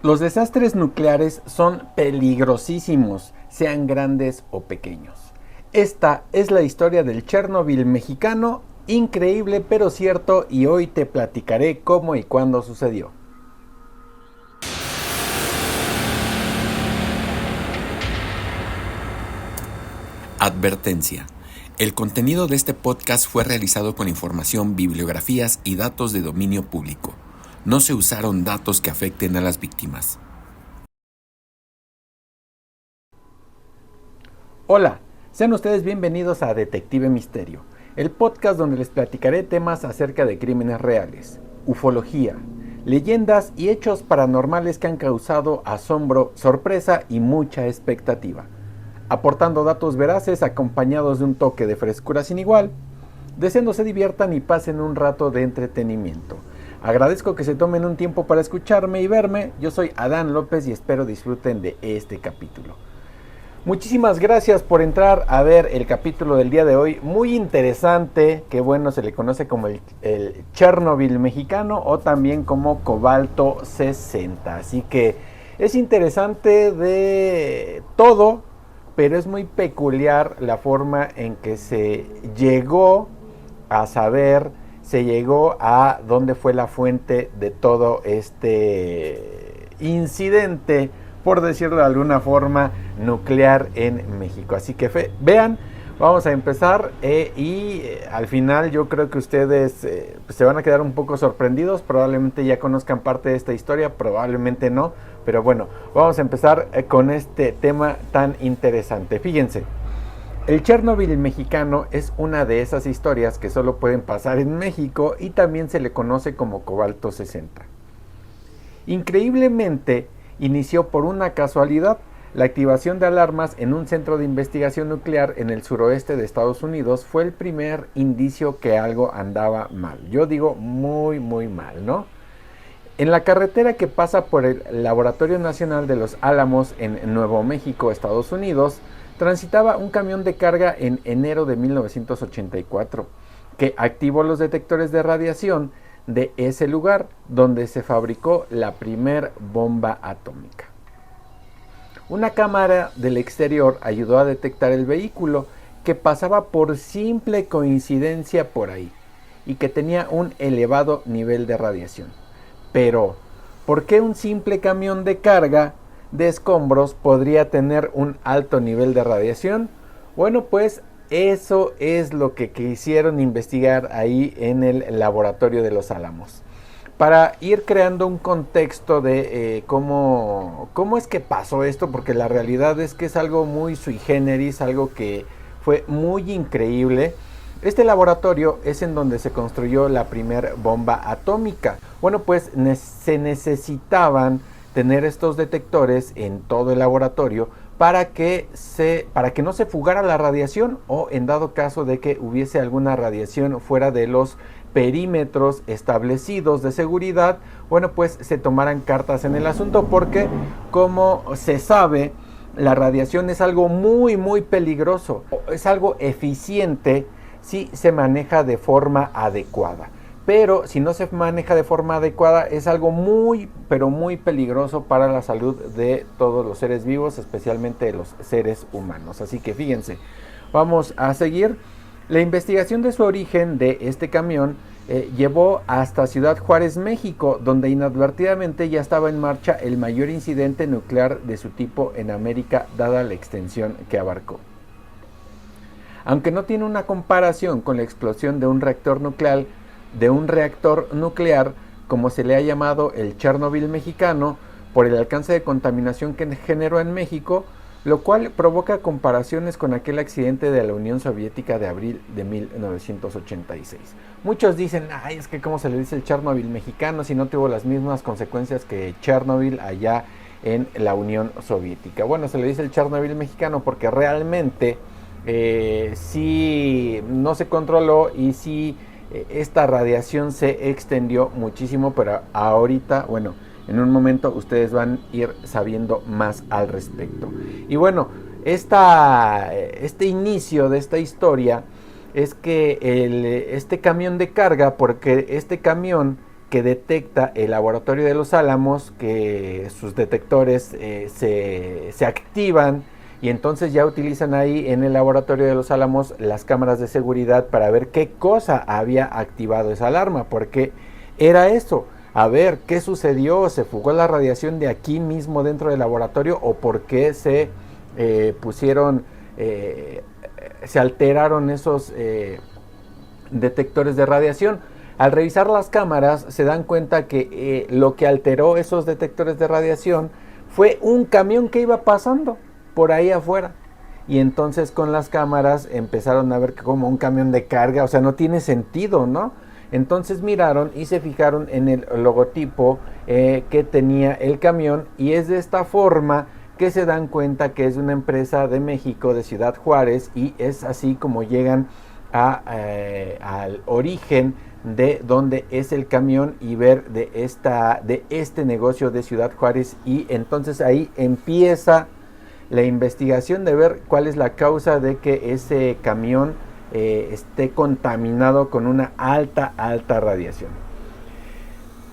Los desastres nucleares son peligrosísimos, sean grandes o pequeños. Esta es la historia del Chernobyl mexicano, increíble pero cierto, y hoy te platicaré cómo y cuándo sucedió. Advertencia. El contenido de este podcast fue realizado con información, bibliografías y datos de dominio público. No se usaron datos que afecten a las víctimas. Hola, sean ustedes bienvenidos a Detective Misterio, el podcast donde les platicaré temas acerca de crímenes reales, ufología, leyendas y hechos paranormales que han causado asombro, sorpresa y mucha expectativa, aportando datos veraces acompañados de un toque de frescura sin igual, deseando se diviertan y pasen un rato de entretenimiento. Agradezco que se tomen un tiempo para escucharme y verme. Yo soy Adán López y espero disfruten de este capítulo. Muchísimas gracias por entrar a ver el capítulo del día de hoy, muy interesante, que bueno, se le conoce como el Chernobyl mexicano o también como Cobalto 60, así que es interesante de todo, pero es muy peculiar la forma en que se llegó a saber, se llegó a dónde fue la fuente de todo este incidente, por decirlo de alguna forma, nuclear en México. Así que vean, vamos a empezar al final yo creo que ustedes se van a quedar un poco sorprendidos, probablemente ya conozcan parte de esta historia, probablemente no, pero bueno, vamos a empezar con este tema tan interesante. Fíjense, el Chernobyl mexicano es una de esas historias que solo pueden pasar en México y también se le conoce como Cobalto 60. Increíblemente, inició por una casualidad la activación de alarmas en un centro de investigación nuclear en el suroeste de Estados Unidos. Fue el primer indicio que algo andaba mal. Yo digo muy mal, ¿no? En la carretera que pasa por el Laboratorio Nacional de los Álamos en Nuevo México, Estados Unidos, transitaba un camión de carga en enero de 1984 que activó los detectores de radiación de ese lugar donde se fabricó la primer bomba atómica. Una cámara del exterior ayudó a detectar el vehículo que pasaba por simple coincidencia por ahí y que tenía un elevado nivel de radiación. Pero, ¿por qué un simple camión de carga de escombros podría tener un alto nivel de radiación? Bueno, pues eso es lo que quisieron investigar ahí en el laboratorio de los Álamos, para ir creando un contexto de cómo es que pasó esto, porque la realidad es que es algo muy sui generis, algo que fue muy increíble. Este laboratorio es en donde se construyó la primera bomba atómica. Bueno, pues se necesitaban tener estos detectores en todo el laboratorio para que no se fugara la radiación, o en dado caso de que hubiese alguna radiación fuera de los perímetros establecidos de seguridad, bueno, pues se tomaran cartas en el asunto, porque como se sabe, la radiación es algo muy peligroso, es algo eficiente si se maneja de forma adecuada. Pero si no se maneja de forma adecuada, es algo pero muy peligroso para la salud de todos los seres vivos, especialmente de los seres humanos. Así que fíjense, vamos a seguir. La investigación de su origen de este camión llevó hasta Ciudad Juárez, México, donde inadvertidamente ya estaba en marcha el mayor incidente nuclear de su tipo en América, dada la extensión que abarcó. Aunque no tiene una comparación con la explosión de un reactor nuclear, como se le ha llamado el Chernobyl mexicano, por el alcance de contaminación que generó en México, lo cual provoca comparaciones con aquel accidente de la Unión Soviética de abril de 1986. Muchos dicen, ay, es que cómo se le dice el Chernobyl mexicano si no tuvo las mismas consecuencias que Chernobyl allá en la Unión Soviética. Bueno, se le dice el Chernobyl mexicano porque realmente sí no se controló y sí esta radiación se extendió muchísimo, pero ahorita, bueno, en un momento ustedes van a ir sabiendo más al respecto. Y bueno, este inicio de esta historia es que este camión de carga, porque este camión que detecta el laboratorio de Los Álamos, que sus detectores se activan y entonces ya utilizan ahí en el laboratorio de Los Álamos las cámaras de seguridad para ver qué cosa había activado esa alarma, porque era eso, a ver qué sucedió, se fugó la radiación de aquí mismo dentro del laboratorio o por qué se se alteraron esos detectores de radiación. Al revisar las cámaras se dan cuenta que lo que alteró esos detectores de radiación fue un camión que iba pasando por ahí afuera. Y entonces con las cámaras empezaron a ver que como un camión de carga, o sea, no tiene sentido, ¿no? Entonces miraron y se fijaron en el logotipo que tenía el camión y es de esta forma que se dan cuenta que es una empresa de México, de Ciudad Juárez, y es así como llegan al origen de dónde es el camión y ver de este negocio de Ciudad Juárez, y entonces ahí empieza la investigación de ver cuál es la causa de que ese camión esté contaminado con una alta radiación.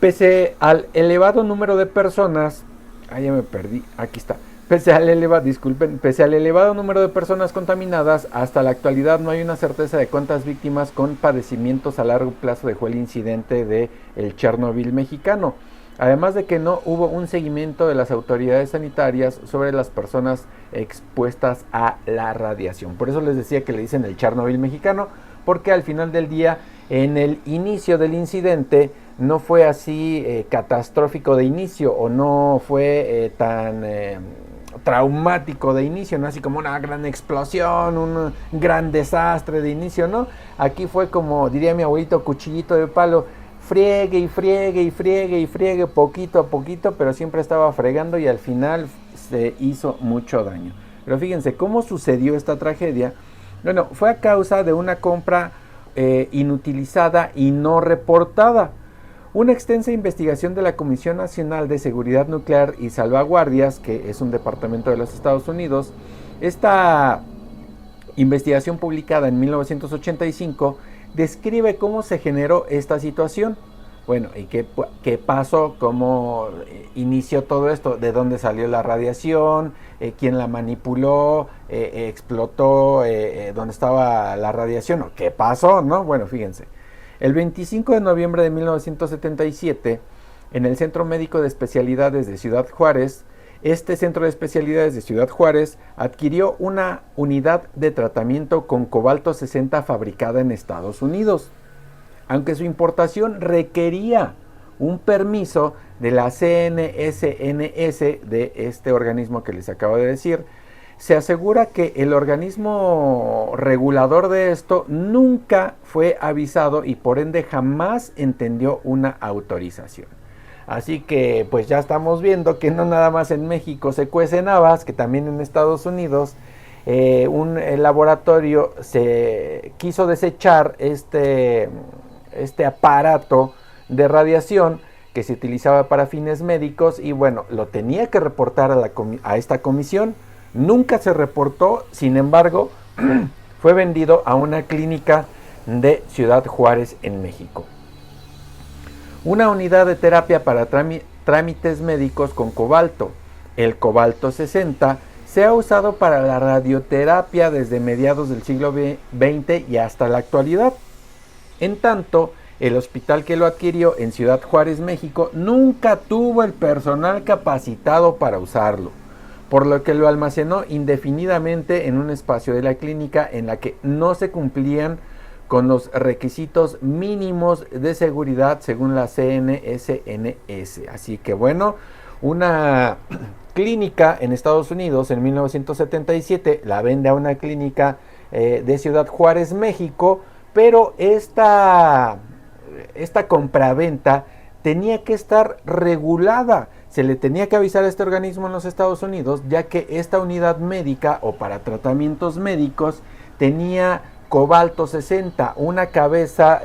Pese al elevado número de personas, ya me perdí, aquí está. Pese al elevado número de personas contaminadas, hasta la actualidad no hay una certeza de cuántas víctimas con padecimientos a largo plazo dejó el incidente de el Chernobyl mexicano. Además de que no hubo un seguimiento de las autoridades sanitarias sobre las personas expuestas a la radiación. Por eso les decía que le dicen el Chernobyl mexicano, porque al final del día, en el inicio del incidente, no fue así catastrófico de inicio o no fue tan traumático de inicio, no así como una gran explosión, un gran desastre de inicio, ¿no? Aquí fue como diría mi abuelito, cuchillito de palo, friegue y friegue y friegue y friegue poquito a poquito, pero siempre estaba fregando y al final se hizo mucho daño. Pero fíjense cómo sucedió esta tragedia. Bueno, fue a causa de una compra inutilizada y no reportada. Una extensa investigación de la Comisión Nacional de Seguridad Nuclear y Salvaguardias, que es un departamento de los Estados Unidos, esta investigación publicada en 1985 describe cómo se generó esta situación. Bueno, ¿y qué pasó? ¿Cómo inició todo esto? ¿De dónde salió la radiación? ¿Quién la manipuló? ¿Explotó? ¿Dónde estaba la radiación? ¿O qué pasó? ¿No? Bueno, fíjense. El 25 de noviembre de 1977, en el Centro Médico de Especialidades de Ciudad Juárez, este Centro de Especialidades de Ciudad Juárez adquirió una unidad de tratamiento con cobalto 60 fabricada en Estados Unidos. Aunque su importación requería un permiso de la CNSNS, de este organismo que les acabo de decir, se asegura que el organismo regulador de esto nunca fue avisado y por ende jamás entendió una autorización. Así que pues ya estamos viendo que no nada más en México se cuecen habas, que también en Estados Unidos un laboratorio se quiso desechar este aparato de radiación que se utilizaba para fines médicos y bueno, lo tenía que reportar a esta comisión. Nunca se reportó, sin embargo, fue vendido a una clínica de Ciudad Juárez en México. Una unidad de terapia para trámites médicos con cobalto, el cobalto 60, se ha usado para la radioterapia desde mediados del siglo XX y hasta la actualidad. En tanto, el hospital que lo adquirió en Ciudad Juárez, México, nunca tuvo el personal capacitado para usarlo, por lo que lo almacenó indefinidamente en un espacio de la clínica en la que no se cumplían con los requisitos mínimos de seguridad según la CNSNS. Así que bueno, una clínica en Estados Unidos en 1977 la vende a una clínica de Ciudad Juárez, México, pero esta compraventa tenía que estar regulada. Se le tenía que avisar a este organismo en los Estados Unidos, ya que esta unidad médica o para tratamientos médicos tenía cobalto 60, una cabeza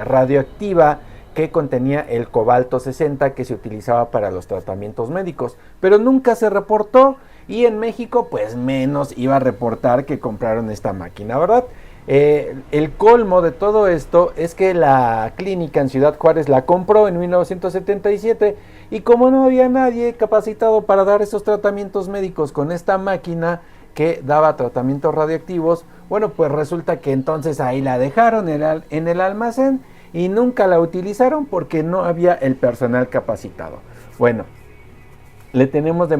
radioactiva que contenía el cobalto 60 que se utilizaba para los tratamientos médicos, pero nunca se reportó y en México pues menos iba a reportar que compraron esta máquina, ¿verdad? El colmo de todo esto es que la clínica en Ciudad Juárez la compró en 1977 y como no había nadie capacitado para dar esos tratamientos médicos con esta máquina que daba tratamientos radioactivos, bueno, pues resulta que entonces ahí la dejaron en el almacén y nunca la utilizaron porque no había el personal capacitado. Bueno, le tenemos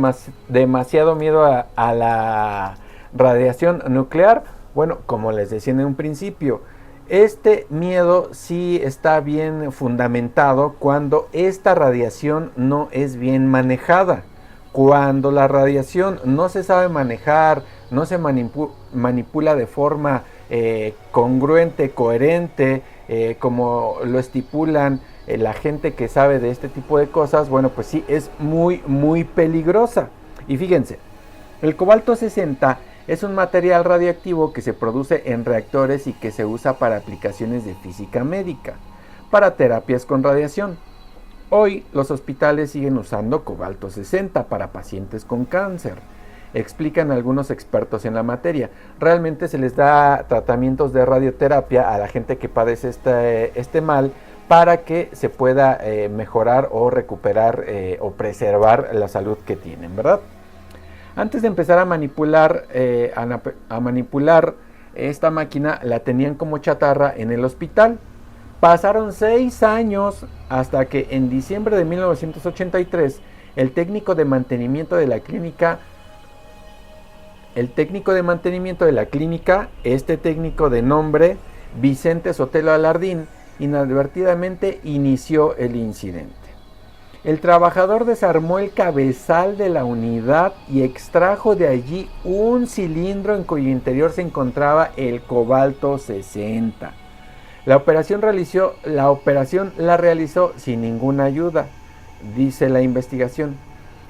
demasiado miedo a la radiación nuclear. Bueno, como les decía en un principio, este miedo sí está bien fundamentado cuando esta radiación no es bien manejada. Cuando la radiación no se sabe manejar, no se manipula de forma congruente, coherente, como lo estipulan la gente que sabe de este tipo de cosas, bueno, pues sí, es muy, muy peligrosa. Y fíjense, el cobalto 60 es un material radioactivo que se produce en reactores y que se usa para aplicaciones de física médica, para terapias con radiación. Hoy los hospitales siguen usando cobalto 60 para pacientes con cáncer, explican algunos expertos en la materia. Realmente se les da tratamientos de radioterapia a la gente que padece este mal para que se pueda mejorar o recuperar o preservar la salud que tienen, ¿verdad? Antes de empezar a manipular esta máquina, la tenían como chatarra en el hospital. Pasaron 6 años hasta que en diciembre de 1983 el técnico de mantenimiento de la clínica, este técnico de nombre Vicente Sotelo Alardín, inadvertidamente inició el incidente. El trabajador desarmó el cabezal de la unidad y extrajo de allí un cilindro en cuyo interior se encontraba el cobalto 60. La operación la realizó sin ninguna ayuda, dice la investigación.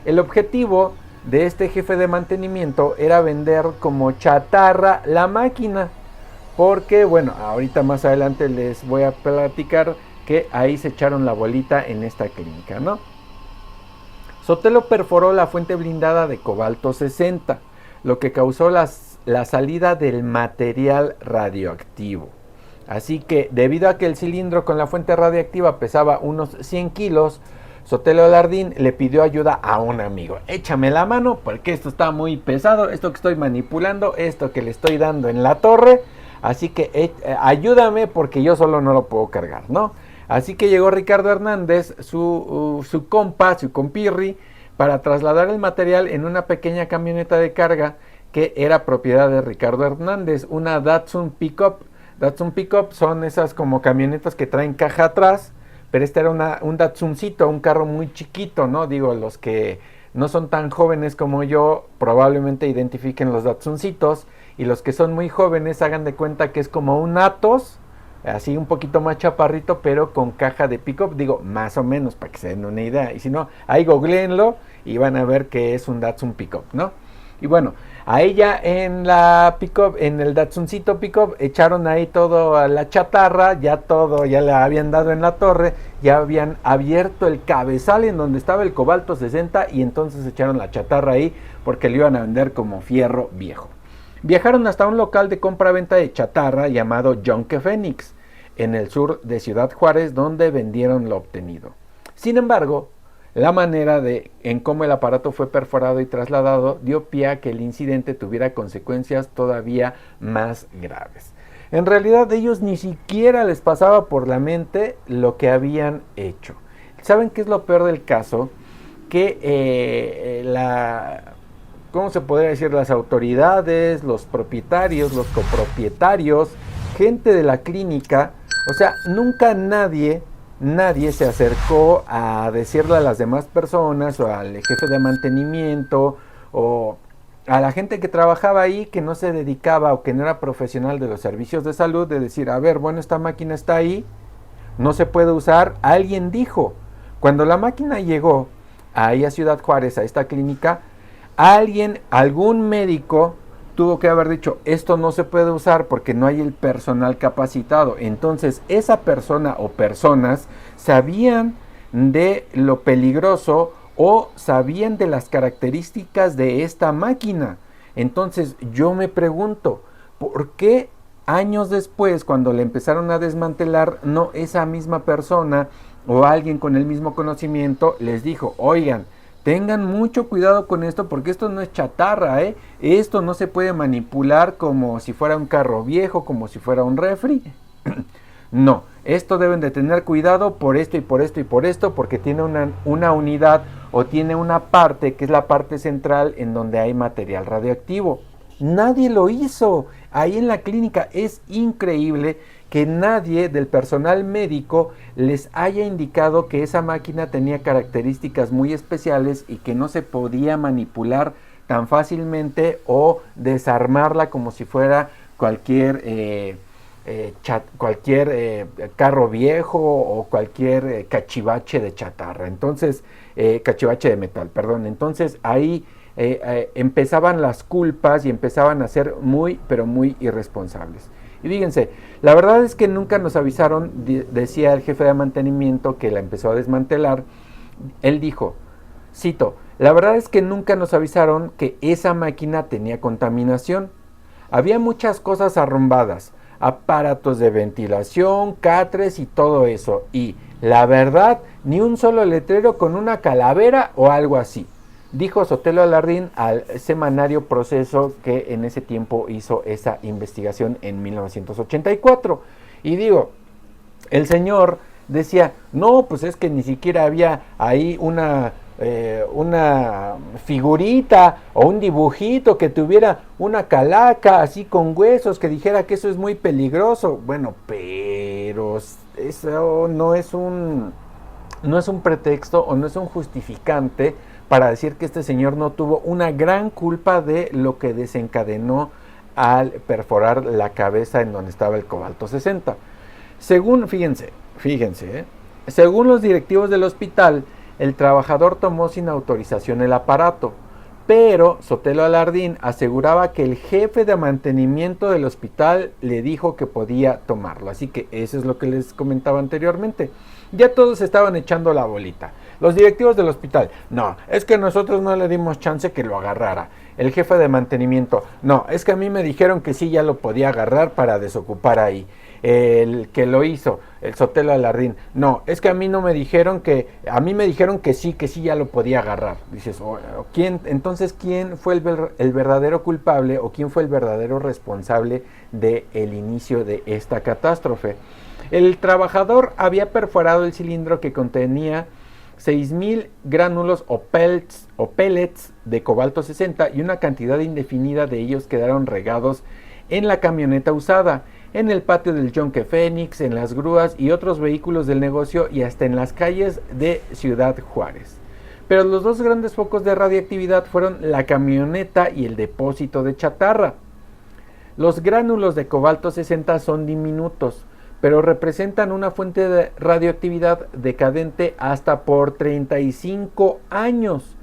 El objetivo de este jefe de mantenimiento era vender como chatarra la máquina, porque bueno, ahorita más adelante les voy a platicar que ahí se echaron la bolita en esta clínica, ¿no? Sotelo perforó la fuente blindada de cobalto 60, lo que causó la salida del material radioactivo. Así que, debido a que el cilindro con la fuente radiactiva pesaba unos 100 kilos, Sotelo Alardín le pidió ayuda a un amigo. Échame la mano porque esto está muy pesado, esto que estoy manipulando, esto que le estoy dando en la torre, así que ayúdame porque yo solo no lo puedo cargar, ¿no? Así que llegó Ricardo Hernández, su compirri, para trasladar el material en una pequeña camioneta de carga que era propiedad de Ricardo Hernández, una Datsun Pickup. Datsun Pickup son esas como camionetas que traen caja atrás, pero este era un Datsuncito, un carro muy chiquito, ¿no? Digo, los que no son tan jóvenes como yo probablemente identifiquen los Datsuncitos, y los que son muy jóvenes hagan de cuenta que es como un Atos, así un poquito más chaparrito, pero con caja de pickup, digo, más o menos, para que se den una idea. Y si no, ahí googleenlo y van a ver que es un Datsun Pickup, ¿no? Y bueno, a ella en la pickup, en el Datsuncito Pickup, echaron ahí todo a la chatarra, ya la habían dado en la torre, ya habían abierto el cabezal en donde estaba el cobalto 60 y entonces echaron la chatarra ahí porque le iban a vender como fierro viejo. Viajaron hasta un local de compra-venta de chatarra llamado Yonke Phoenix, en el sur de Ciudad Juárez, donde vendieron lo obtenido. Sin embargo, la manera en cómo el aparato fue perforado y trasladado dio pie a que el incidente tuviera consecuencias todavía más graves. En realidad, ellos ni siquiera les pasaba por la mente lo que habían hecho. ¿Saben qué es lo peor del caso? Que ¿cómo se podría decir? Las autoridades, los propietarios, los copropietarios, gente de la clínica, o sea, nunca nadie se acercó a decirle a las demás personas o al jefe de mantenimiento o a la gente que trabajaba ahí que no se dedicaba o que no era profesional de los servicios de salud, de decir, a ver, bueno, esta máquina está ahí, no se puede usar. Alguien dijo, cuando la máquina llegó ahí a Ciudad Juárez, a esta clínica, algún médico tuvo que haber dicho, esto no se puede usar porque no hay el personal capacitado. Entonces, esa persona o personas sabían de lo peligroso o sabían de las características de esta máquina. Entonces, yo me pregunto, ¿por qué Años después, cuando le empezaron a desmantelar, no esa misma persona o alguien con el mismo conocimiento les dijo, oigan, tengan mucho cuidado con esto porque esto no es chatarra, esto no se puede manipular como si fuera un carro viejo, como si fuera un refri. No, esto deben de tener cuidado por esto y por esto y por esto, porque tiene una unidad o tiene una parte que es la parte central en donde hay material radioactivo. Nadie lo hizo. Ahí en la clínica es increíble que nadie del personal médico les haya indicado que esa máquina tenía características muy especiales y que no se podía manipular tan fácilmente o desarmarla como si fuera cualquier carro viejo o cualquier cachivache de chatarra. Entonces, cachivache de metal, perdón. Entonces ahí empezaban las culpas y empezaban a ser muy, pero muy irresponsables. Y fíjense, la verdad es que nunca nos avisaron, decía el jefe de mantenimiento que la empezó a desmantelar. Él dijo, cito, la verdad es que nunca nos avisaron que esa máquina tenía contaminación. Había muchas cosas arrumbadas, aparatos de ventilación, catres y todo eso. Y la verdad, ni un solo letrero con una calavera o algo así, dijo Sotelo Alardín al semanario Proceso, que en ese tiempo hizo esa investigación en 1984. Y digo, el señor decía, no, pues es que ni siquiera había ahí una figurita o un dibujito que tuviera una calaca así con huesos que dijera que eso es muy peligroso. Bueno, pero eso no es un pretexto o no es un justificante para decir que este señor no tuvo una gran culpa de lo que desencadenó al perforar la cabeza en donde estaba el cobalto 60. Según, fíjense, según los directivos del hospital, el trabajador tomó sin autorización el aparato, pero Sotelo Alardín aseguraba que el jefe de mantenimiento del hospital le dijo que podía tomarlo. Así que eso es lo que les comentaba anteriormente. Ya todos estaban echando la bolita. Los directivos del hospital, no, es que nosotros no le dimos chance que lo agarrara. El jefe de mantenimiento, no, es que a mí me dijeron que sí ya lo podía agarrar para desocupar ahí. El que lo hizo, el Sotelo Alardín, no, es que a mí no me dijeron a mí me dijeron que sí ya lo podía agarrar. Dices, entonces, ¿quién fue el verdadero culpable o quién fue el verdadero responsable del inicio de esta catástrofe? El trabajador había perforado el cilindro que contenía 6,000 gránulos o pellets de cobalto 60 y una cantidad indefinida de ellos quedaron regados en la camioneta usada, en el patio del Yonke Fénix, en las grúas y otros vehículos del negocio y hasta en las calles de Ciudad Juárez. Pero los dos grandes focos de radiactividad fueron la camioneta y el depósito de chatarra. Los gránulos de cobalto 60 son diminutos, pero representan una fuente de radioactividad decadente hasta por 35 años.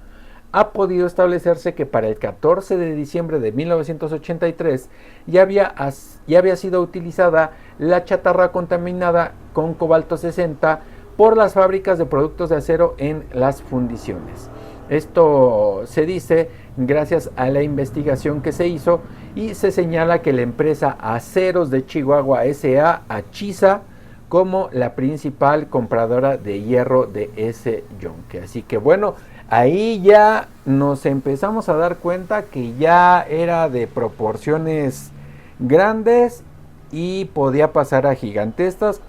Ha podido establecerse que para el 14 de diciembre de 1983 ya había sido utilizada la chatarra contaminada con cobalto 60 por las fábricas de productos de acero en las fundiciones. Esto se dice gracias a la investigación que se hizo y se señala que la empresa Aceros de Chihuahua S.A. Achisa como la principal compradora de hierro de ese yunque. Así que bueno, ahí ya nos empezamos a dar cuenta que ya era de proporciones grandes y podía pasar a gigantescas,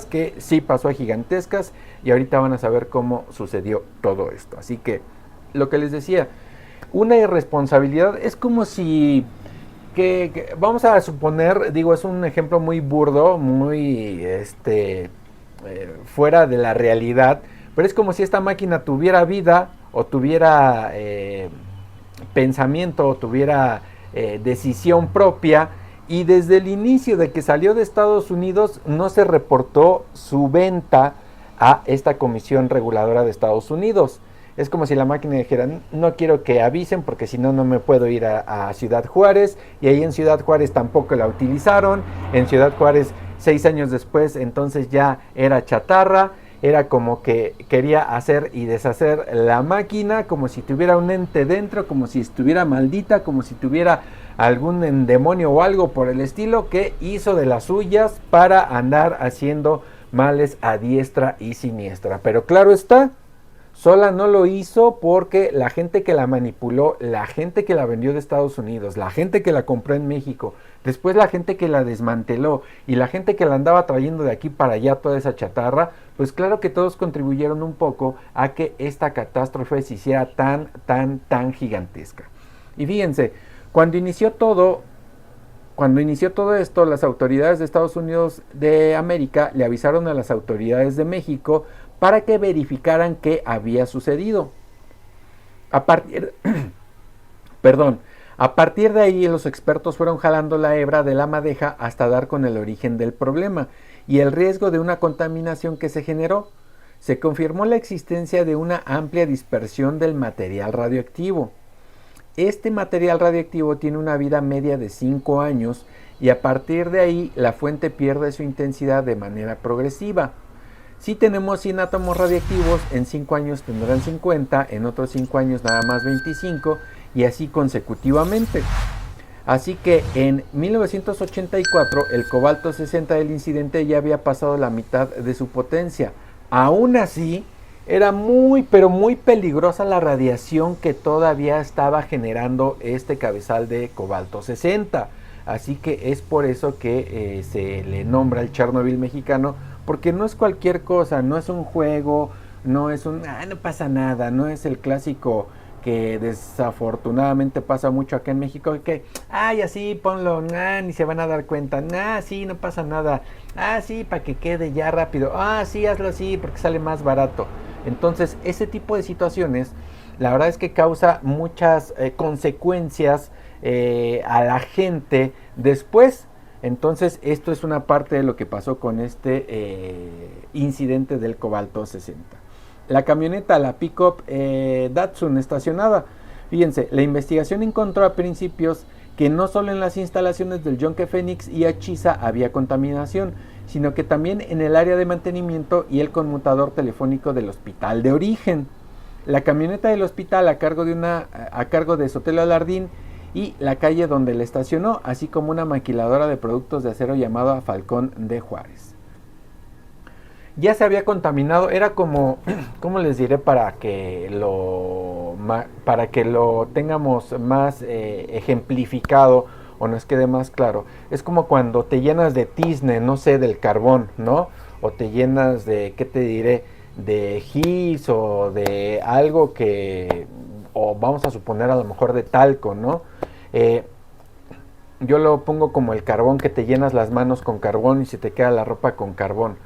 que sí pasó a gigantescas, y ahorita van a saber cómo sucedió todo esto. Así que lo que les decía, una irresponsabilidad es como si vamos a suponer, digo, es un ejemplo muy burdo, muy fuera de la realidad, pero es como si esta máquina tuviera vida o tuviera pensamiento o tuviera decisión propia, y desde el inicio de que salió de Estados Unidos no se reportó su venta a esta Comisión Reguladora de Estados Unidos. Es como si la máquina dijera, no quiero que avisen porque si no, no me puedo ir a Ciudad Juárez, y ahí en Ciudad Juárez tampoco la utilizaron. En Ciudad Juárez, 6 años después, entonces ya era chatarra. era como que quería hacer y deshacer la máquina, como si tuviera un ente dentro, como si estuviera maldita, como si tuviera algún demonio o algo por el estilo, que hizo de las suyas para andar haciendo males a diestra y siniestra. Pero claro está, sola no lo hizo porque la gente que la manipuló, la gente que la vendió de Estados Unidos, la gente que la compró en México, después la gente que la desmanteló y la gente que la andaba trayendo de aquí para allá toda esa chatarra, pues claro que todos contribuyeron un poco a que esta catástrofe se hiciera tan gigantesca. Y fíjense, cuando inició todo esto, las autoridades de Estados Unidos de América le avisaron a las autoridades de México para que verificaran qué había sucedido. A partir de ahí, los expertos fueron jalando la hebra de la madeja hasta dar con el origen del problema y el riesgo de una contaminación que se generó. Se confirmó la existencia de una amplia dispersión del material radioactivo. Este material radioactivo tiene una vida media de 5 años y a partir de ahí la fuente pierde su intensidad de manera progresiva. Si tenemos 100 átomos radiactivos, en 5 años tendrán 50, en otros 5 años nada más 25 y así consecutivamente. Así que en 1984 el cobalto 60 del incidente ya había pasado la mitad de su potencia. Aún así, era pero muy peligrosa la radiación que todavía estaba generando este cabezal de cobalto 60. Así que es por eso que se le nombra el Chernobyl mexicano, porque no es cualquier cosa, no es un juego, no es no pasa nada, no es el clásico que desafortunadamente pasa mucho acá en México, que, así ponlo, ni se van a dar cuenta, sí, no pasa nada, sí, para que quede ya rápido, sí, hazlo así, porque sale más barato. Entonces, ese tipo de situaciones, la verdad es que causa muchas consecuencias a la gente después. Entonces, esto es una parte de lo que pasó con este incidente del cobalto 60. La camioneta, la pick-up Datsun estacionada. Fíjense, la investigación encontró a principios que no solo en las instalaciones del Yonke Phoenix y Achisa había contaminación, sino que también en el área de mantenimiento y el conmutador telefónico del hospital de origen. La camioneta del hospital a cargo de Sotelo Alardín y la calle donde le estacionó, así como una maquiladora de productos de acero llamada Falcón de Juárez. Ya se había contaminado, era como, ¿cómo les diré para que lo tengamos más ejemplificado o nos quede más claro? Es como cuando te llenas de tizne, no sé, del carbón, ¿no? O te llenas de, ¿qué te diré? De gis o de algo o vamos a suponer a lo mejor de talco, ¿no? Yo lo pongo como el carbón, que te llenas las manos con carbón y se te queda la ropa con carbón.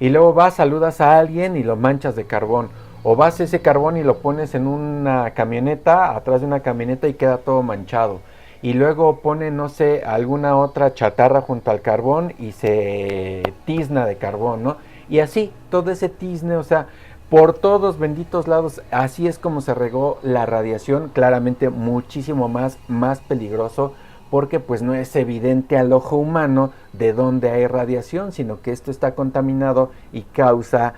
Y luego saludas a alguien y lo manchas de carbón. O vas ese carbón y lo pones en una camioneta, atrás de una camioneta y queda todo manchado. Y luego pone, no sé, alguna otra chatarra junto al carbón y se tizna de carbón, ¿no? Y así, todo ese tizne, o sea, por todos benditos lados, así es como se regó la radiación, claramente muchísimo más peligroso, porque pues no es evidente al ojo humano de dónde hay radiación, sino que esto está contaminado y causa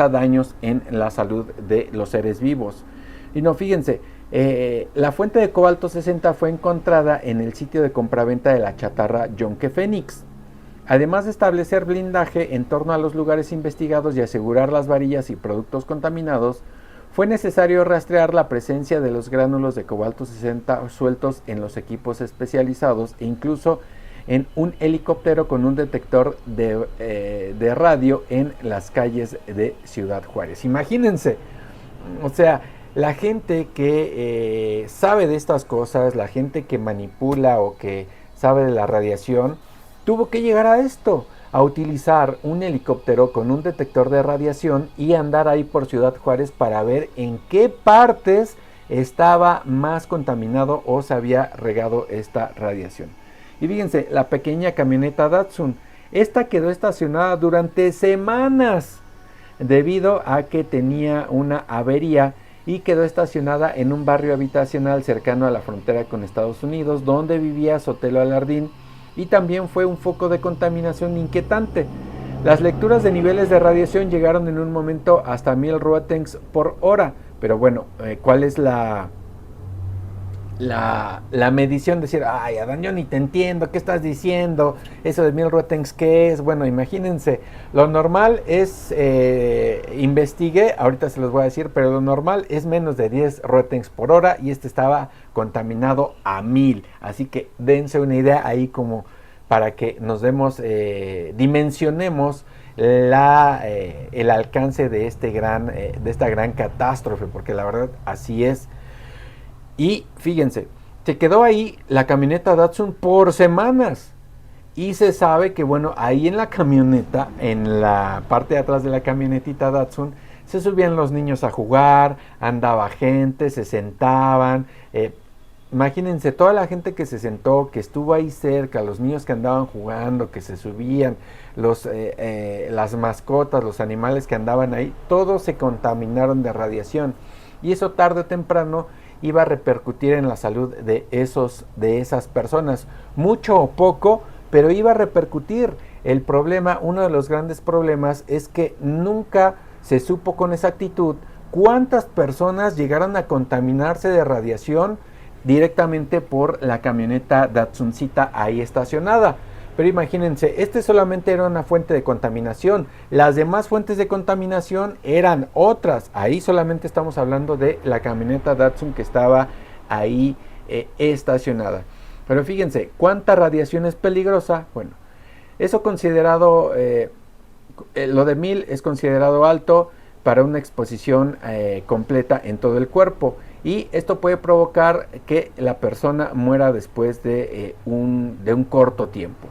daños en la salud de los seres vivos. Y no, fíjense, la fuente de cobalto 60 fue encontrada en el sitio de compraventa de la chatarra Yonke Phoenix. Además de establecer blindaje en torno a los lugares investigados y asegurar las varillas y productos contaminados, fue necesario rastrear la presencia de los gránulos de cobalto 60 sueltos en los equipos especializados e incluso en un helicóptero con un detector de radio en las calles de Ciudad Juárez. Imagínense, o sea, la gente que sabe de estas cosas, la gente que manipula o que sabe de la radiación, tuvo que llegar a esto, a utilizar un helicóptero con un detector de radiación y andar ahí por Ciudad Juárez para ver en qué partes estaba más contaminado o se había regado esta radiación. Y fíjense, la pequeña camioneta Datsun, esta quedó estacionada durante semanas debido a que tenía una avería y quedó estacionada en un barrio habitacional cercano a la frontera con Estados Unidos, donde vivía Sotelo Alardín, y también fue un foco de contaminación inquietante. Las lecturas de niveles de radiación llegaron en un momento hasta 1000 roentgens por hora, pero bueno, ¿cuál es la medición? Decir, ay, Adán, yo ni te entiendo, ¿qué estás diciendo? Eso de 1000 roentgens, ¿qué es? Bueno, imagínense, lo normal es, investigué, ahorita se los voy a decir, pero lo normal es menos de 10 roentgens por hora y este estaba contaminado a 1000, así que dense una idea ahí como para que nos demos, dimensionemos el alcance de, de esta gran catástrofe, porque la verdad así es. Y fíjense, se quedó ahí la camioneta Datsun por semanas. Y se sabe que, bueno, ahí en la camioneta, en la parte de atrás de la camionetita Datsun, se subían los niños a jugar, andaba gente, se sentaban. Imagínense toda la gente que se sentó, que estuvo ahí cerca, los niños que andaban jugando, que se subían, las mascotas, los animales que andaban ahí, todos se contaminaron de radiación. Y eso tarde o temprano iba a repercutir en la salud de esas personas, mucho o poco, pero iba a repercutir. El problema, uno de los grandes problemas, es que nunca se supo con exactitud cuántas personas llegaron a contaminarse de radiación directamente por la camioneta Datsuncita ahí estacionada. Pero imagínense, este solamente era una fuente de contaminación. Las demás fuentes de contaminación eran otras. Ahí solamente estamos hablando de la camioneta Datsun que estaba ahí estacionada. Pero fíjense, ¿cuánta radiación es peligrosa? Bueno, eso considerado, lo de 1000 es considerado alto para una exposición completa en todo el cuerpo. Y esto puede provocar que la persona muera después de un corto tiempo.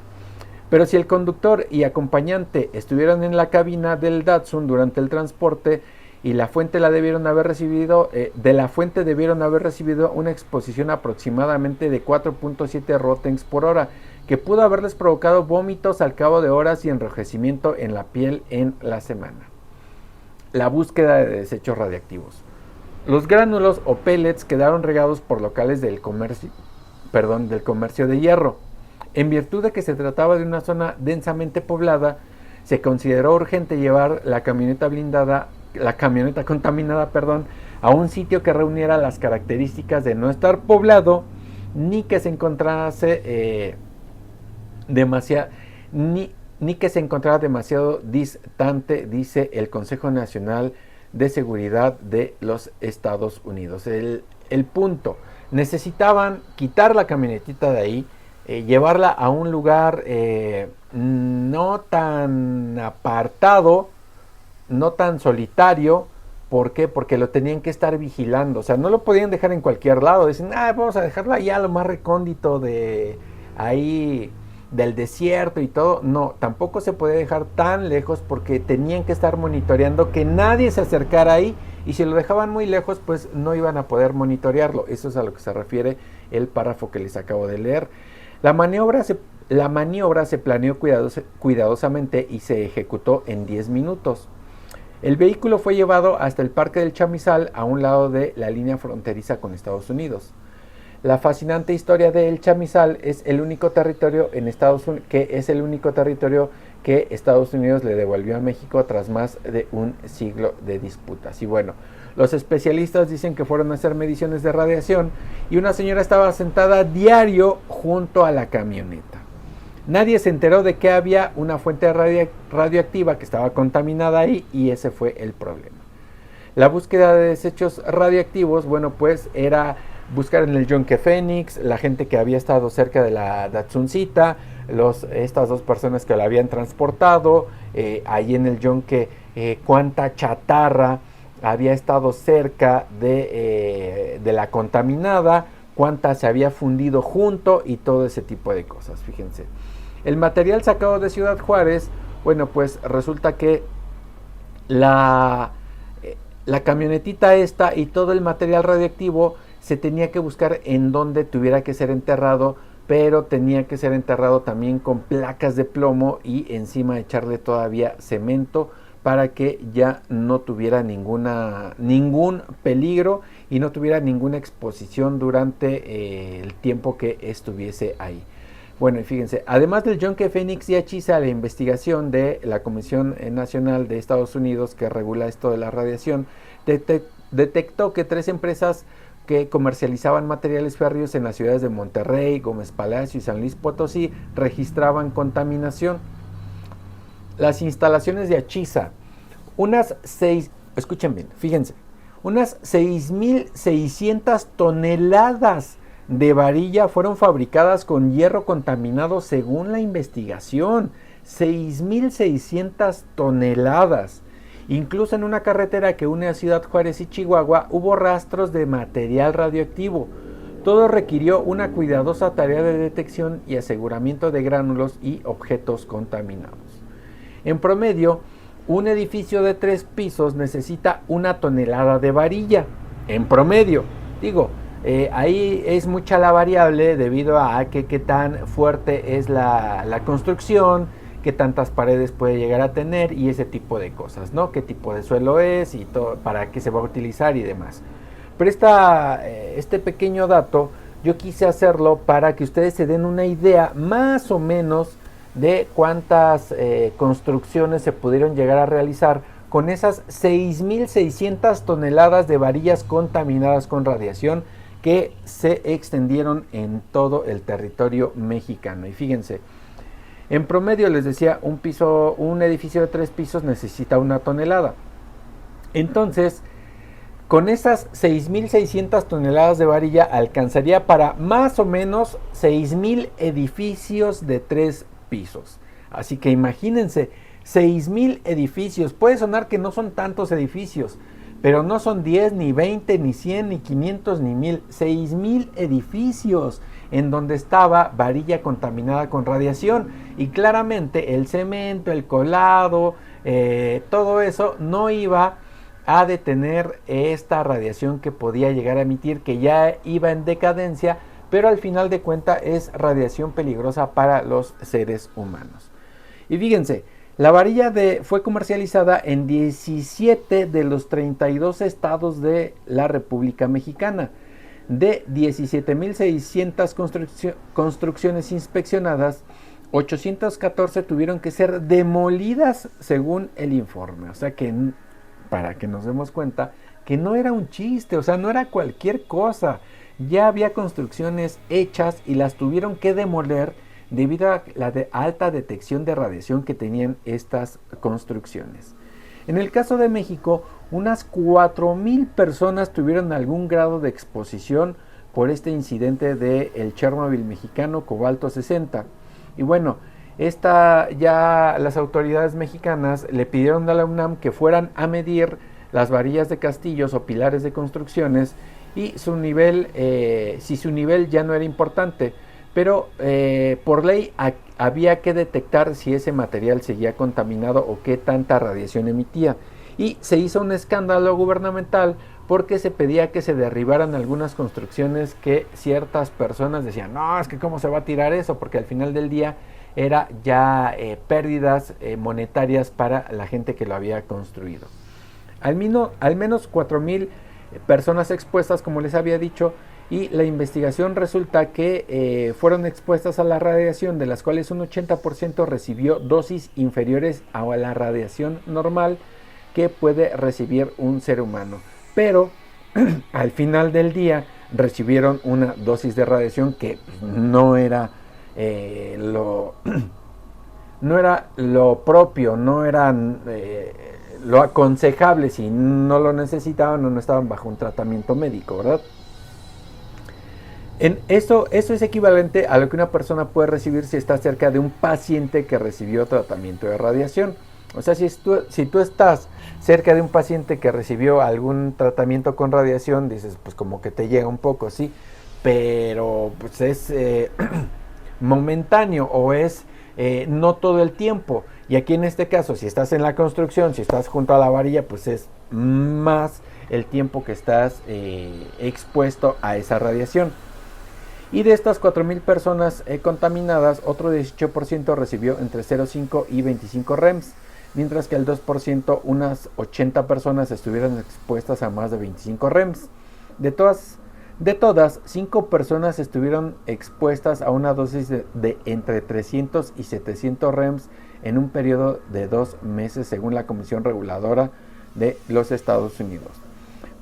Pero si el conductor y acompañante estuvieron en la cabina del Datsun durante el transporte y la fuente la debieron haber recibido, de la fuente debieron haber recibido una exposición aproximadamente de 4.7 roentgens por hora, que pudo haberles provocado vómitos al cabo de horas y enrojecimiento en la piel en la semana. La búsqueda de desechos radiactivos. Los gránulos o pellets quedaron regados por locales del comercio de hierro. En virtud de que se trataba de una zona densamente poblada, se consideró urgente llevar la camioneta contaminada, a un sitio que reuniera las características de no estar poblado, ni que se encontrase ni que se encontrara demasiado distante, dice el Consejo Nacional de Seguridad de los Estados Unidos. El punto, necesitaban quitar la camionetita de ahí, llevarla a un lugar no tan apartado, no tan solitario. ¿Por qué? Porque lo tenían que estar vigilando. O sea, no lo podían dejar en cualquier lado. Dicen, vamos a dejarla allá a lo más recóndito de ahí, del desierto y todo. No, tampoco se podía dejar tan lejos porque tenían que estar monitoreando que nadie se acercara ahí. Y si lo dejaban muy lejos, pues no iban a poder monitorearlo. Eso es a lo que se refiere el párrafo que les acabo de leer. La maniobra se planeó cuidadosamente y se ejecutó en 10 minutos. El vehículo fue llevado hasta el Parque del Chamizal, a un lado de la línea fronteriza con Estados Unidos. La fascinante historia de El Chamizal es el único territorio que Estados Unidos le devolvió a México tras más de un siglo de disputas. Y bueno, los especialistas dicen que fueron a hacer mediciones de radiación y una señora estaba sentada diario junto a la camioneta. Nadie se enteró de que había una fuente radioactiva que estaba contaminada ahí, y ese fue el problema. La búsqueda de desechos radiactivos, bueno, pues era buscar en el yunque Fénix, la gente que había estado cerca de la Datsuncita, estas dos personas que la habían transportado, ahí en el yunque, cuánta chatarra había estado cerca de la contaminada, cuánta se había fundido junto y todo ese tipo de cosas. Fíjense, el material sacado de Ciudad Juárez, bueno, pues resulta que la camionetita esta y todo el material radiactivo se tenía que buscar en donde tuviera que ser enterrado, pero tenía que ser enterrado también con placas de plomo y encima echarle todavía cemento para que ya no tuviera ningún peligro y no tuviera ninguna exposición durante el tiempo que estuviese ahí. Bueno, y fíjense, además del Yonke, Fénix y Achisa, la investigación de la Comisión Nacional de Estados Unidos que regula esto de la radiación, detectó que 3 empresas que comercializaban materiales férreos en las ciudades de Monterrey, Gómez Palacio y San Luis Potosí registraban contaminación. Las instalaciones de Achisa, escuchen bien, fíjense, unas 6.600 toneladas de varilla fueron fabricadas con hierro contaminado según la investigación. 6.600 toneladas. Incluso en una carretera que une a Ciudad Juárez y Chihuahua hubo rastros de material radioactivo. Todo requirió una cuidadosa tarea de detección y aseguramiento de gránulos y objetos contaminados. En promedio, un edificio de 3 pisos necesita 1 tonelada de varilla. En promedio, digo, ahí es mucha la variable debido a qué tan fuerte es la construcción, qué tantas paredes puede llegar a tener y ese tipo de cosas, ¿no? Qué tipo de suelo es y todo, para qué se va a utilizar y demás. Pero este pequeño dato yo quise hacerlo para que ustedes se den una idea más o menos de cuántas construcciones se pudieron llegar a realizar con esas 6.600 toneladas de varillas contaminadas con radiación que se extendieron en todo el territorio mexicano. Y fíjense, en promedio les decía, un edificio de 3 pisos necesita 1 tonelada. Entonces, con esas 6.600 toneladas de varilla alcanzaría para más o menos 6.000 edificios de 3 pisos. Así que imagínense, 6.000 edificios. Puede sonar que no son tantos edificios, pero no son 10, ni 20, ni 100, ni 500, ni 1,000. 6.000 edificios en donde estaba varilla contaminada con radiación. Y claramente el cemento, el colado, todo eso no iba a detener esta radiación que podía llegar a emitir, que ya iba en decadencia, pero al final de cuentas es radiación peligrosa para los seres humanos. Y fíjense, la varilla fue comercializada en 17 de los 32 estados de la República Mexicana. De 17.600 construcciones inspeccionadas, 814 tuvieron que ser demolidas según el informe. O sea que, para que nos demos cuenta, que no era un chiste, o sea, no era cualquier cosa. Ya había construcciones hechas y las tuvieron que demoler debido a la alta detección de radiación que tenían estas construcciones. En el caso de México, unas 4,000 personas tuvieron algún grado de exposición por este incidente del Chernobyl mexicano cobalto 60. Y bueno, ya las autoridades mexicanas le pidieron a la UNAM que fueran a medir las varillas de castillos o pilares de construcciones y su nivel, si su nivel ya no era importante, pero por ley había que detectar si ese material seguía contaminado o qué tanta radiación emitía. Y se hizo un escándalo gubernamental porque se pedía que se derribaran algunas construcciones que ciertas personas decían, no, es que cómo se va a tirar eso, porque al final del día era ya pérdidas monetarias para la gente que lo había construido. Al menos 4,000 personas expuestas, como les había dicho, y la investigación resulta que fueron expuestas a la radiación, de las cuales un 80% recibió dosis inferiores a la radiación normal que puede recibir un ser humano. Pero al final del día recibieron una dosis de radiación que no era lo propio, no era lo aconsejable si no lo necesitaban o no estaban bajo un tratamiento médico, ¿verdad? Eso es equivalente a lo que una persona puede recibir si está cerca de un paciente que recibió tratamiento de radiación. O sea, si tú estás cerca de un paciente que recibió algún tratamiento con radiación, dices, pues como que te llega un poco, sí, pero pues es momentáneo o es no todo el tiempo. Y aquí en este caso, si estás en la construcción, si estás junto a la varilla, pues es más el tiempo que estás expuesto a esa radiación. Y de estas 4,000 personas contaminadas, otro 18% recibió entre 0,5 y 25 REMS, mientras que el 2%, unas 80 personas estuvieron expuestas a más de 25 REMS. De todas De todas, 5 personas estuvieron expuestas a una dosis de entre 300 y 700 REMS en un periodo de 2 meses, según la Comisión Reguladora de los Estados Unidos.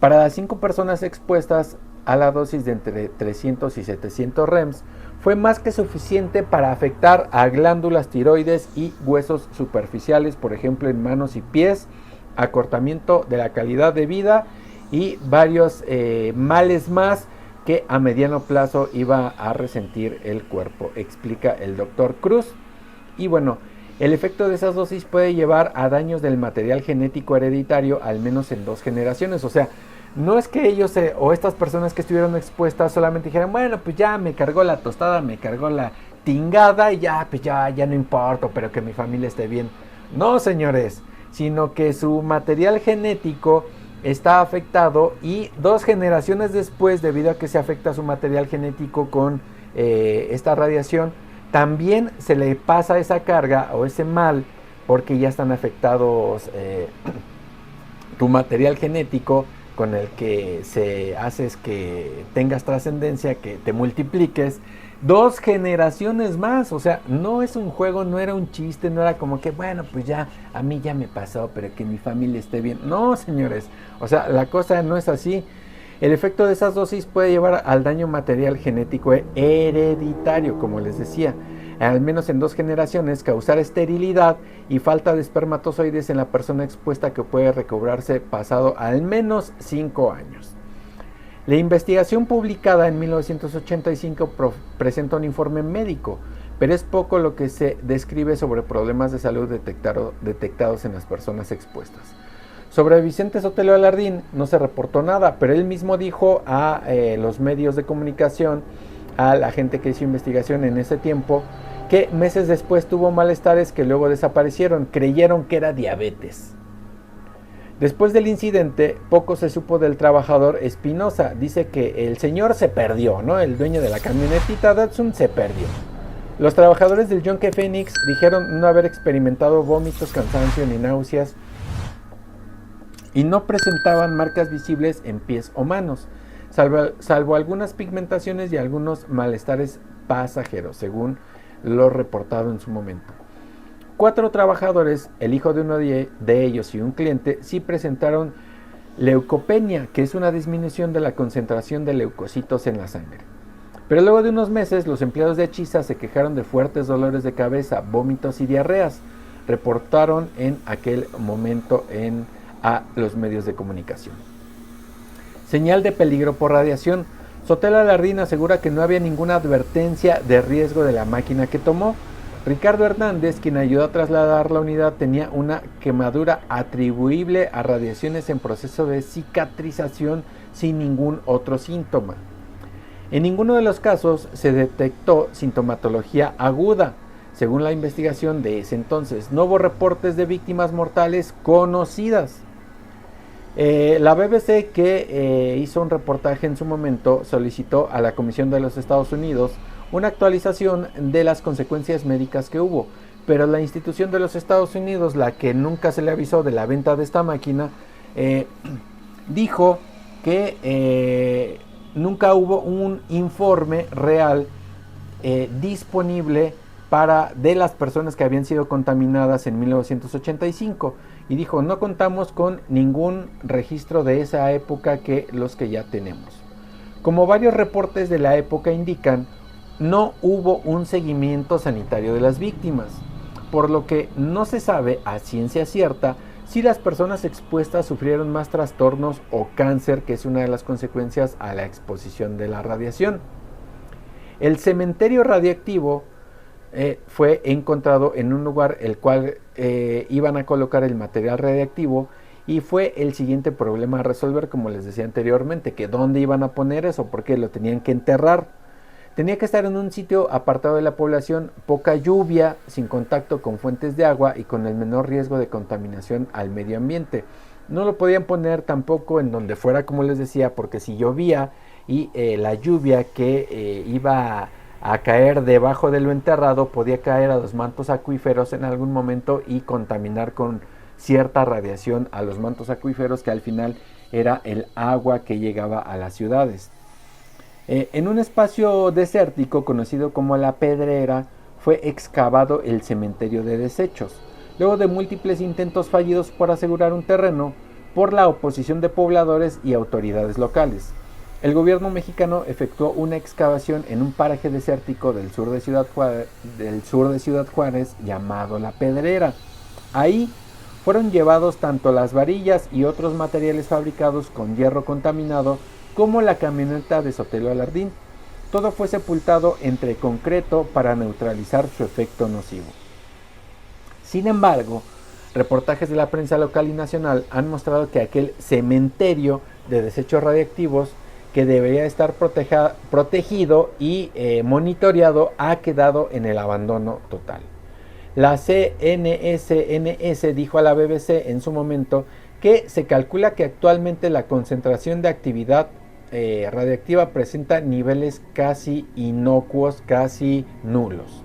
Para las 5 personas expuestas a la dosis de entre 300 y 700 REMS, fue más que suficiente para afectar a glándulas tiroides y huesos superficiales, por ejemplo en manos y pies, acortamiento de la calidad de vida y varios males más que a mediano plazo iba a resentir el cuerpo, explica el doctor Cruz. Y bueno, el efecto de esas dosis puede llevar a daños del material genético hereditario al menos en 2 generaciones. O sea, no es que ellos o estas personas que estuvieron expuestas solamente dijeran, bueno, pues ya me cargó la tostada, me cargó la tingada y ya, pues ya no importa, pero que mi familia esté bien. No, señores, sino que su material genético está afectado y 2 generaciones después, debido a que se afecta su material genético con esta radiación, también se le pasa esa carga o ese mal porque ya están afectados tu material genético con el que se haces que tengas trascendencia, que te multipliques 2 generaciones más. O sea, no es un juego, no era un chiste, no era como que, bueno, pues ya, a mí ya me pasó, pero que mi familia esté bien. No, señores, o sea, la cosa no es así. El efecto de esas dosis puede llevar al daño material genético hereditario, como les decía, al menos en 2 generaciones, causar esterilidad y falta de espermatozoides en la persona expuesta, que puede recobrarse pasado al menos 5 años. La investigación publicada en 1985 presenta un informe médico, pero es poco lo que se describe sobre problemas de salud detectados en las personas expuestas. Sobre Vicente Sotelo Alardín no se reportó nada, pero él mismo dijo a los medios de comunicación, a la gente que hizo investigación en ese tiempo, que meses después tuvo malestares que luego desaparecieron. Creyeron que era diabetes. Después del incidente, poco se supo del trabajador Espinosa. Dice que el señor se perdió, ¿no? El dueño de la camionetita Datsun se perdió. Los trabajadores del Yunque Phoenix dijeron no haber experimentado vómitos, cansancio ni náuseas y no presentaban marcas visibles en pies o manos, salvo algunas pigmentaciones y algunos malestares pasajeros, según lo reportado en su momento. 4 trabajadores, el hijo de uno de ellos y un cliente, sí presentaron leucopenia, que es una disminución de la concentración de leucocitos en la sangre. Pero luego de unos meses, los empleados de Hechiza se quejaron de fuertes dolores de cabeza, vómitos y diarreas. Reportaron en aquel momento a los medios de comunicación. Señal de peligro por radiación. Sotelo Alardín asegura que no había ninguna advertencia de riesgo de la máquina que tomó. Ricardo Hernández, quien ayudó a trasladar la unidad, tenía una quemadura atribuible a radiaciones en proceso de cicatrización sin ningún otro síntoma. En ninguno de los casos se detectó sintomatología aguda. Según la investigación de ese entonces, no hubo reportes de víctimas mortales conocidas. La BBC, que hizo un reportaje en su momento, solicitó a la Comisión de los Estados Unidos una actualización de las consecuencias médicas que hubo, pero la institución de los Estados Unidos, la que nunca se le avisó de la venta de esta máquina, dijo que nunca hubo un informe real disponible de las personas que habían sido contaminadas en 1985, y dijo, no contamos con ningún registro de esa época que los que ya tenemos. Como varios reportes de la época indican, no hubo un seguimiento sanitario de las víctimas, por lo que no se sabe a ciencia cierta si las personas expuestas sufrieron más trastornos o cáncer, que es una de las consecuencias a la exposición de la radiación. El cementerio radiactivo fue encontrado en un lugar el cual iban a colocar el material radiactivo, y fue el siguiente problema a resolver, como les decía anteriormente, que dónde iban a poner eso, porque lo tenían que enterrar. Tenía que estar en un sitio apartado de la población, poca lluvia, sin contacto con fuentes de agua y con el menor riesgo de contaminación al medio ambiente. No lo podían poner tampoco en donde fuera, como les decía, porque si llovía y la lluvia que iba a caer debajo de lo enterrado podía caer a los mantos acuíferos en algún momento y contaminar con cierta radiación a los mantos acuíferos, que al final era el agua que llegaba a las ciudades. En un espacio desértico conocido como La Pedrera fue excavado el cementerio de desechos. Luego de múltiples intentos fallidos por asegurar un terreno por la oposición de pobladores y autoridades locales, el gobierno mexicano efectuó una excavación en un paraje desértico del sur de Ciudad Juárez llamado La Pedrera. Ahí fueron llevados tanto las varillas y otros materiales fabricados con hierro contaminado como la camioneta de Sotelo Alardín. Todo fue sepultado entre concreto para neutralizar su efecto nocivo. Sin embargo, reportajes de la prensa local y nacional han mostrado que aquel cementerio de desechos radiactivos que debería estar protegido y monitoreado ha quedado en el abandono total. La CNSNS dijo a la BBC en su momento que se calcula que actualmente la concentración de actividad radiactiva presenta niveles casi inocuos, casi nulos.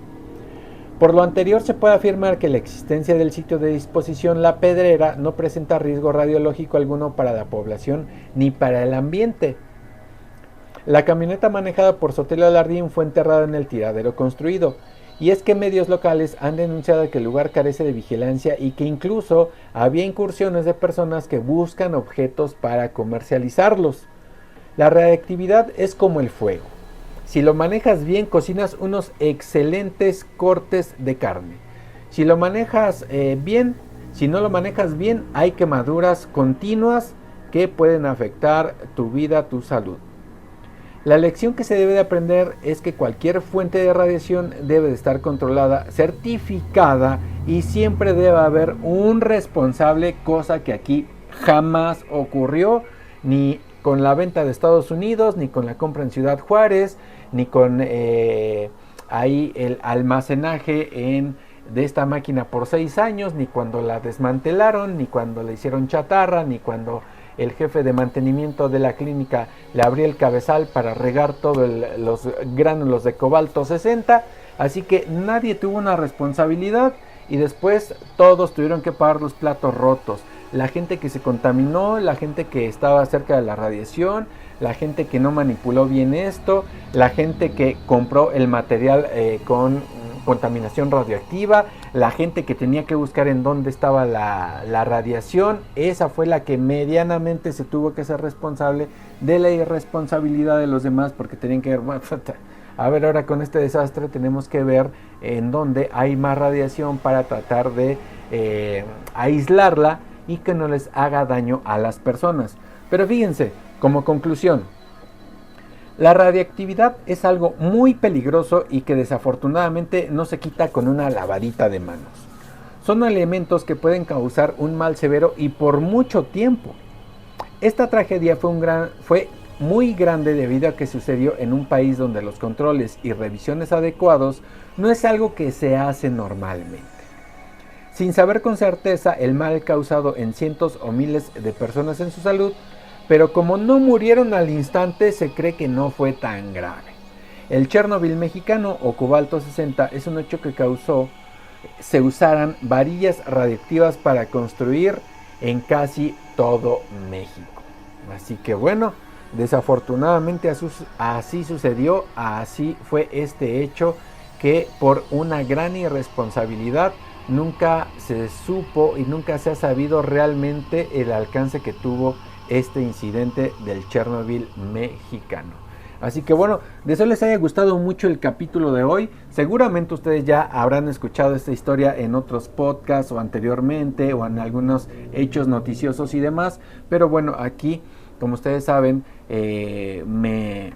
Por lo anterior, se puede afirmar que la existencia del sitio de disposición La Pedrera no presenta riesgo radiológico alguno para la población ni para el ambiente. La camioneta manejada por Sotelo Alardín fue enterrada en el tiradero construido, y es que medios locales han denunciado que el lugar carece de vigilancia y que incluso había incursiones de personas que buscan objetos para comercializarlos. La radiactividad es como el fuego. Si lo manejas bien, cocinas unos excelentes cortes de carne. Si lo manejas bien, si no lo manejas bien, hay quemaduras continuas que pueden afectar tu vida, tu salud. La lección que se debe de aprender es que cualquier fuente de radiación debe de estar controlada, certificada, y siempre debe haber un responsable, cosa que aquí jamás ocurrió, ni con la venta de Estados Unidos, ni con la compra en Ciudad Juárez, ni con ahí el almacenaje de esta máquina por 6 años, ni cuando la desmantelaron, ni cuando la hicieron chatarra, ni cuando el jefe de mantenimiento de la clínica le abrió el cabezal para regar todos los gránulos de cobalto 60. Así que nadie tuvo una responsabilidad y después todos tuvieron que pagar los platos rotos. La gente que se contaminó, la gente que estaba cerca de la radiación, la gente que no manipuló bien esto, la gente que compró el material con contaminación radioactiva, la gente que tenía que buscar en dónde estaba la radiación. Esa fue la que medianamente se tuvo que ser responsable de la irresponsabilidad de los demás, porque tenían que ver, bueno, a ver, ahora con este desastre tenemos que ver en dónde hay más radiación para tratar de aislarla y que no les haga daño a las personas. Pero fíjense, como conclusión, la radiactividad es algo muy peligroso y que desafortunadamente no se quita con una lavadita de manos. Son elementos que pueden causar un mal severo y por mucho tiempo. Esta tragedia fue muy grande debido a que sucedió en un país donde los controles y revisiones adecuados no es algo que se hace normalmente. Sin saber con certeza el mal causado en cientos o miles de personas en su salud, pero como no murieron al instante, se cree que no fue tan grave. El Chernobyl mexicano o cobalto 60 es un hecho que causó se usaran varillas radiactivas para construir en casi todo México. Así que bueno, desafortunadamente así sucedió, así fue este hecho que por una gran irresponsabilidad nunca se supo y nunca se ha sabido realmente el alcance que tuvo este incidente del Chernobyl mexicano. Así que bueno, deseo les haya gustado mucho el capítulo de hoy. Seguramente ustedes ya habrán escuchado esta historia en otros podcasts o anteriormente o en algunos hechos noticiosos y demás. Pero bueno, aquí, como ustedes saben, me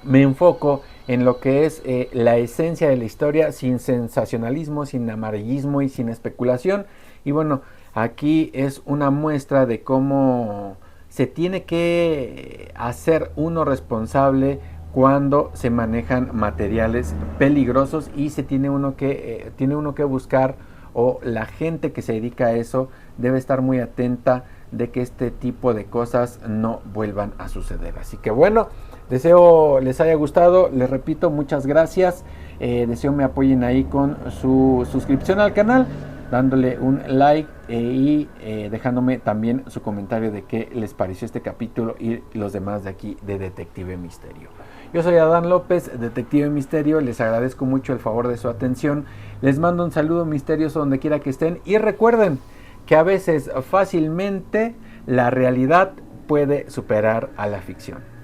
enfoco en lo que es la esencia de la historia, sin sensacionalismo, sin amarillismo y sin especulación. Y bueno, aquí es una muestra de cómo se tiene que hacer uno responsable cuando se manejan materiales peligrosos y se tiene uno que buscar, o la gente que se dedica a eso debe estar muy atenta de que este tipo de cosas no vuelvan a suceder. Así que bueno, deseo les haya gustado, les repito, muchas gracias, deseo me apoyen ahí con su suscripción al canal. dándole un like y dejándome también su comentario de qué les pareció este capítulo y los demás de aquí de Detective Misterio. Yo soy Adán López, Detective Misterio, les agradezco mucho el favor de su atención, les mando un saludo misterioso donde quiera que estén y recuerden que a veces fácilmente la realidad puede superar a la ficción.